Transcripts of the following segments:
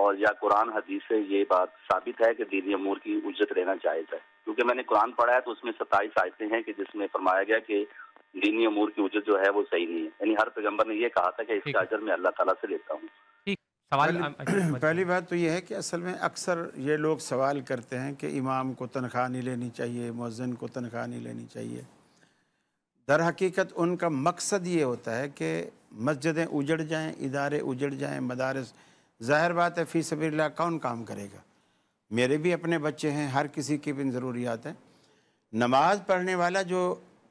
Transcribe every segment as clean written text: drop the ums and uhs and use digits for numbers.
और या कुरान हदीस से ये बात साबित है कि दीनी अमूर की उजरत लेना जायज़ है? क्योंकि मैंने कुरान पढ़ा है तो उसमें 27 आयतें हैं कि जिसमें फरमाया गया कि दीनी अमूर की उजरत जो है वो सही नहीं है। यानी हर पैगंबर ने ये कहा था कि ठीक इसका है, अजर मैं अल्लाह ताला से लेता हूँ। ठीक। सवाल पहली अच्छे से समझ पहली गया। बात तो ये है कि असल में अक्सर ये लोग सवाल करते हैं कि इमाम को तनख्वाह नहीं लेनी चाहिए, मुअज्जिन को तनख्वाह नहीं लेनी चाहिए। दर हकीकत उनका मकसद ये होता है कि मस्जिदें उजड़ जाएं, इदारे उजड़ जाएं, मदारस। ज़ाहिर बात है फ़ी सबीलिल्लाह कौन काम करेगा? मेरे भी अपने बच्चे हैं, हर किसी की भी ज़रूरियात हैं। नमाज़ पढ़ने वाला जो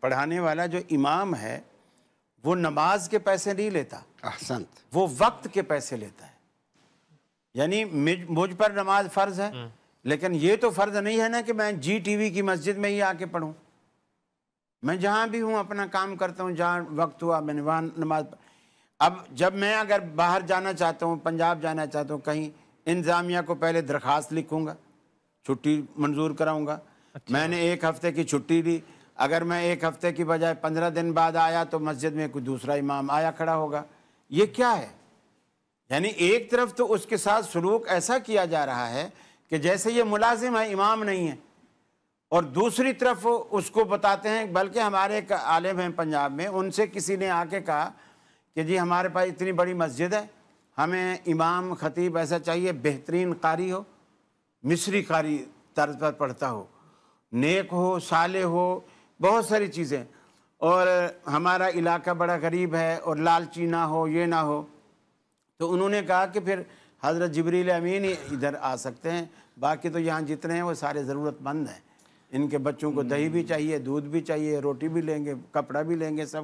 पढ़ाने वाला जो इमाम है वो नमाज के पैसे नहीं लेता, अहसंत। वो वक्त के पैसे लेता है। यानी मुझ पर नमाज फ़र्ज़ है, लेकिन ये तो फ़र्ज़ नहीं है ना कि मैं जी टीवी की मस्जिद में ही आके पढ़ूँ। मैं जहाँ भी हूँ अपना काम करता हूँ, जहाँ वक्त हुआ मैंने वहाँ नमाज। अब जब मैं अगर बाहर जाना चाहता हूँ, पंजाब जाना चाहता हूँ कहीं, इंतज़ामिया को पहले दरख्वास्त लिखूँगा, छुट्टी मंजूर कराऊँगा। मैंने 1 हफ़्ते की छुट्टी ली, अगर मैं 1 हफ़्ते की बजाय 15 दिन बाद आया तो मस्जिद में कोई दूसरा इमाम आया खड़ा होगा। ये क्या है? यानी एक तरफ तो उसके साथ सलूक ऐसा किया जा रहा है कि जैसे ये मुलाजिम है, इमाम नहीं है, और दूसरी तरफ उसको बताते हैं। बल्कि हमारे एक आलिम हैं पंजाब में, उनसे किसी ने आके कहा कि जी हमारे पास इतनी बड़ी मस्जिद है, हमें इमाम ख़तीब ऐसा चाहिए बेहतरीन कारी हो, मिस्री कारी तर्ज पर पढ़ता हो, नेक हो, साले हो, बहुत सारी चीज़ें, और हमारा इलाका बड़ा गरीब है और लालची ना हो, ये ना हो। तो उन्होंने कहा कि फिर हज़रत जिब्रील अमीन ही इधर आ सकते हैं, बाकी तो यहाँ जितने हैं वो सारे ज़रूरतमंद हैं। इनके बच्चों को दही भी चाहिए, दूध भी चाहिए, रोटी भी लेंगे, कपड़ा भी लेंगे, सब